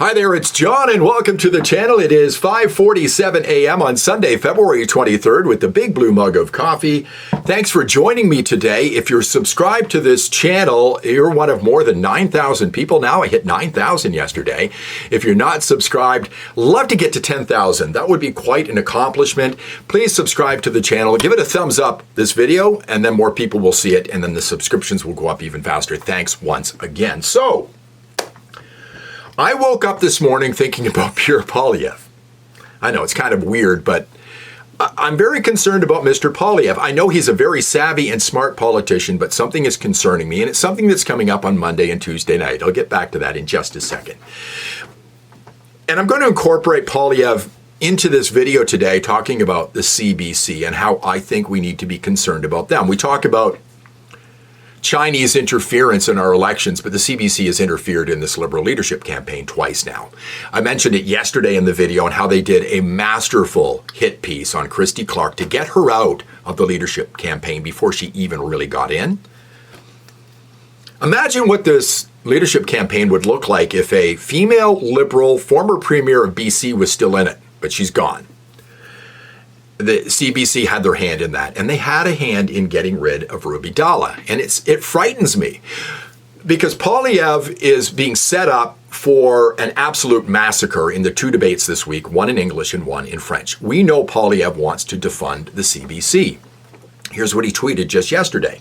Hi there, it's John and welcome to the channel. It is 5:47 a.m. on Sunday, February 23rd with the big blue mug of coffee. Thanks for joining me today. If you're subscribed to this channel, you're one of more than 9,000 people now. I hit 9,000 yesterday. If you're not subscribed, love to get to 10,000. That would be quite an accomplishment. Please subscribe to the channel. Give it a thumbs up, this video, and then more people will see it, and then the subscriptions will go up even faster. Thanks once again. So, I woke up this morning thinking about Pierre Poilievre. I know it's kind of weird, but I'm very concerned about Mr. Poilievre. I know he's a very savvy and smart politician, but something is concerning me, and it's something that's coming up on Monday and Tuesday night. I'll get back to that in just a second. And I'm going to incorporate Poilievre into this video today, talking about the CBC and how I think we need to be concerned about them. We talk about Chinese interference in our elections, but the CBC has interfered in this Liberal leadership campaign twice now. I mentioned it yesterday in the video and how they did a masterful hit piece on Christy Clark to get her out of the leadership campaign before she even really got in. Imagine what this leadership campaign would look like if a female Liberal former Premier of BC was still in it, but she's gone. The CBC had their hand in that, and they had a hand in getting rid of Dhalla. And it frightens me because Poilievre is being set up for an absolute massacre in the two debates this week, one in English and one in French. We know Poilievre wants to defund the CBC. Here's what he tweeted just yesterday.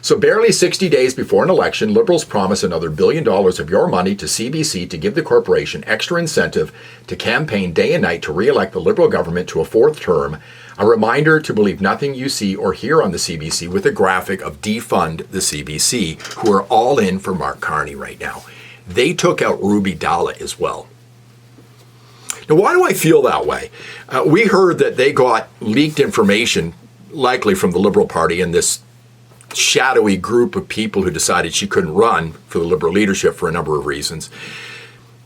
So barely 60 days before an election, Liberals promise another $1 billion of your money to CBC to give the corporation extra incentive to campaign day and night to re-elect the Liberal government to a fourth term. A reminder to believe nothing you see or hear on the CBC, with a graphic of defund the CBC, who are all in for Mark Carney right now. They took out Dhalla as well. Now, why do I feel that way? We heard that they got leaked information, likely from the Liberal Party, and this shadowy group of people who decided she couldn't run for the Liberal leadership for a number of reasons.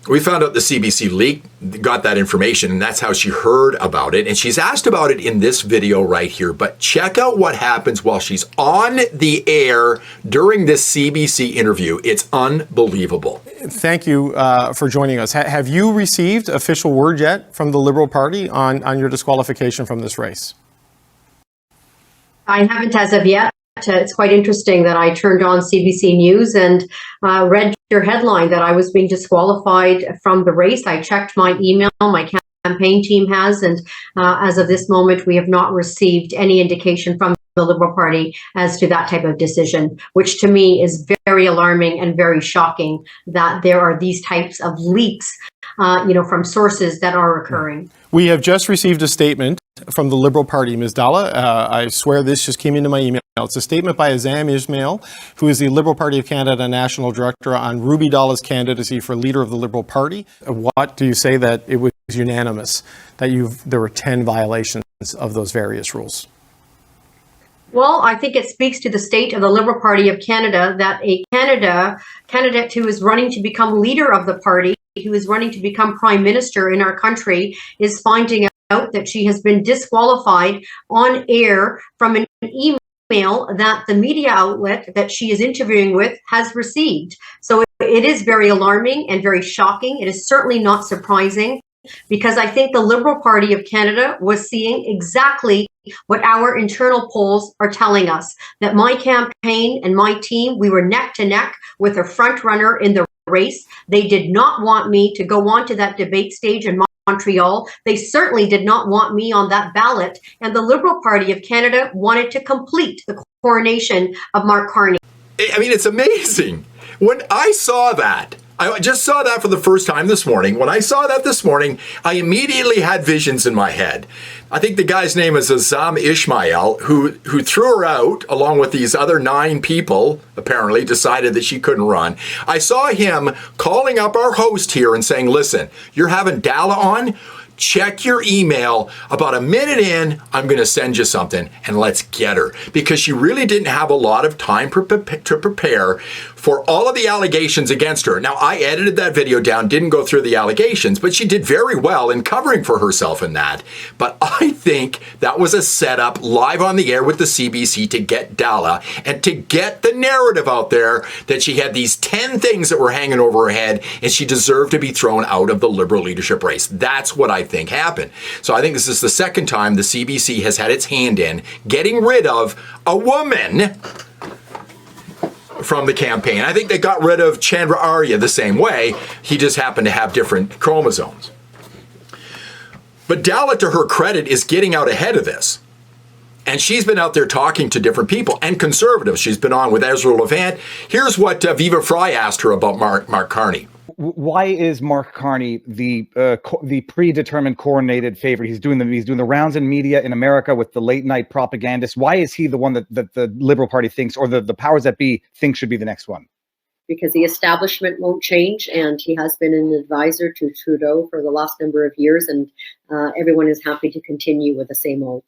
We found out the CBC got that information, and that's how she heard about it. And she's asked about it in this video right here. But check out what happens while she's on the air during this CBC interview. It's unbelievable. Thank you for joining us. Have you received official word yet from the Liberal Party on your disqualification from this race? I haven't as of yet. It's quite interesting that I turned on CBC News and read your headline that I was being disqualified from the race. I checked my email, my campaign team has, and as of this moment, we have not received any indication from the Liberal Party as to that type of decision, which to me is very alarming and very shocking that there are these types of leaks, from sources that are occurring. We have just received a statement from the Liberal Party, Ms. Dhalla. I swear this just came into my email. It's a statement by Azam Ismail, who is the Liberal Party of Canada National Director, on Dhalla's candidacy for leader of the Liberal Party. What do you say that it was unanimous, that there were 10 violations of those various rules? Well, I think it speaks to the state of the Liberal Party of Canada that a candidate who is running to become leader of the party, who is running to become prime minister in our country, is finding out that she has been disqualified on air from an email that the media outlet that she is interviewing with has received. So it is very alarming and very shocking. It is certainly not surprising, because I think the Liberal Party of Canada was seeing exactly what our internal polls are telling us, that my campaign and my team, we were neck to neck with a front runner in the race. They did not want me to go on to that debate stage in Montreal. They certainly did not want me on that ballot. And the Liberal Party of Canada wanted to complete the coronation of Mark Carney. I mean, it's amazing. When I saw that, I just saw that for the first time this morning. When I saw that this morning, I immediately had visions in my head. I think the guy's name is Azam Ismail, who threw her out along with these other 9 people, apparently decided that she couldn't run. I saw him calling up our host here and saying, listen, you're having Dhalla on. check your email. About a minute in, I'm going to send you something, and let's get her. Because she really didn't have a lot of time to prepare for all of the allegations against her. Now, I edited that video down, didn't go through the allegations, but she did very well in covering for herself in that. But I think that was a setup live on the air with the CBC to get Dhalla and to get the narrative out there that she had these 10 things that were hanging over her head and she deserved to be thrown out of the Liberal leadership race. That's what I think happened. So I think this is the second time the CBC has had its hand in getting rid of a woman from the campaign. I think they got rid of Chandra Arya the same way. He just happened to have different chromosomes. But Dhalla, to her credit, is getting out ahead of this. And she's been out there talking to different people and conservatives. She's been on with Ezra Levant. Here's what Viva Fry asked her about Mark Carney. Why is Mark Carney the predetermined coordinated favorite? He's doing the rounds in media in America with the late night propagandists. Why is he the one that the Liberal Party thinks, or the powers that be think should be the next one? Because the establishment won't change, and he has been an advisor to Trudeau for the last number of years, and everyone is happy to continue with the same old.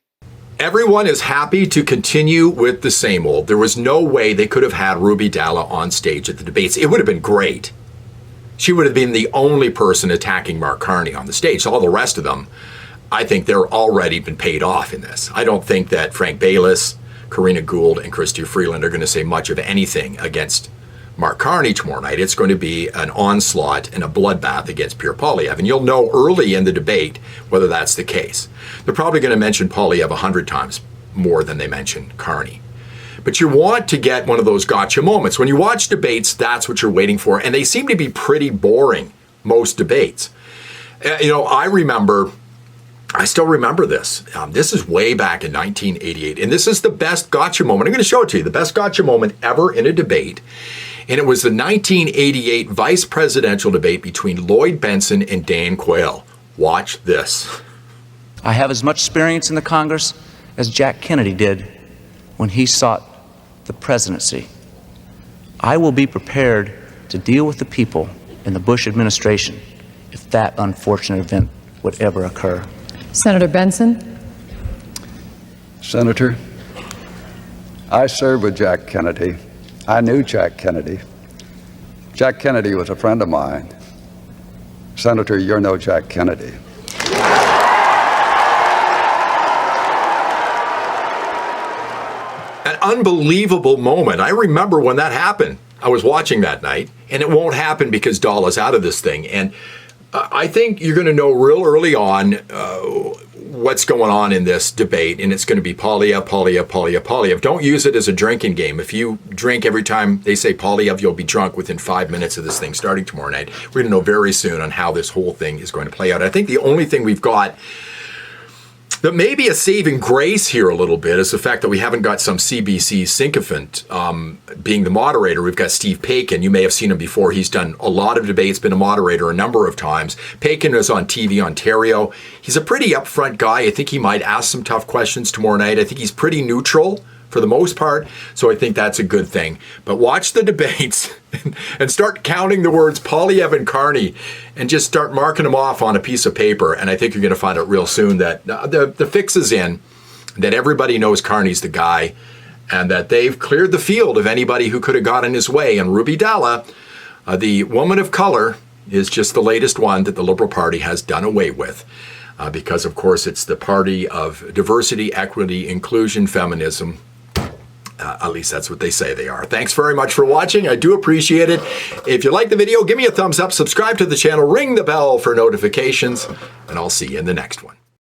Everyone is happy to continue with the same old. There was no way they could have had Ruby Dhalla on stage at the debates. It would have been great. She would have been the only person attacking Mark Carney on the stage. All the rest of them, I think they're already been paid off in this. I don't think that Frank Baylis, Karina Gould, and Chrystia Freeland are going to say much of anything against Mark Carney tomorrow night. It's going to be an onslaught and a bloodbath against Pierre Poilievre. And you'll know early in the debate whether that's the case. They're probably going to mention Poilievre 100 times more than they mention Carney. But you want to get one of those gotcha moments. When you watch debates, that's what you're waiting for. And they seem to be pretty boring, most debates. I still remember this. This is way back in 1988. And this is the best gotcha moment. I'm going to show it to you. The best gotcha moment ever in a debate. And it was the 1988 vice presidential debate between Lloyd Benson and Dan Quayle. Watch this. I have as much experience in the Congress as Jack Kennedy did when he sought the presidency. I will be prepared to deal with the people in the Bush administration if that unfortunate event would ever occur. Senator Benson. Senator, I served with Jack Kennedy. I knew Jack Kennedy. Jack Kennedy was a friend of mine. Senator, you're no Jack Kennedy. An unbelievable moment. I remember when that happened. I was watching that night, and it won't happen because Dhalla's out of this thing. And I think you're going to know real early on what's going on in this debate, and it's going to be Poilievre. Don't use it as a drinking game. If you drink every time they say Poilievre, you'll be drunk within 5 minutes of this thing starting tomorrow night. We're going to know very soon on how this whole thing is going to play out. I think the only thing we've got that may be a saving grace here a little bit is the fact that we haven't got some CBC sycophant being the moderator. We've got Steve Paikin. You may have seen him before. He's done a lot of debates, been a moderator a number of times. Paikin is on TV Ontario. He's a pretty upfront guy. I think he might ask some tough questions tomorrow night. I think he's pretty neutral for the most part, so I think that's a good thing. But watch the debates and start counting the words Poilievre and Carney and just start marking them off on a piece of paper, and I think you're going to find out real soon that the fix is in, that everybody knows Carney's the guy, and that they've cleared the field of anybody who could have got in his way. And Ruby Dhalla, the woman of color, is just the latest one that the Liberal Party has done away with. Because, of course, it's the party of diversity, equity, inclusion, feminism. At least that's what they say they are. Thanks very much for watching. I do appreciate it. If you like the video, give me a thumbs up, subscribe to the channel, ring the bell for notifications, and I'll see you in the next one.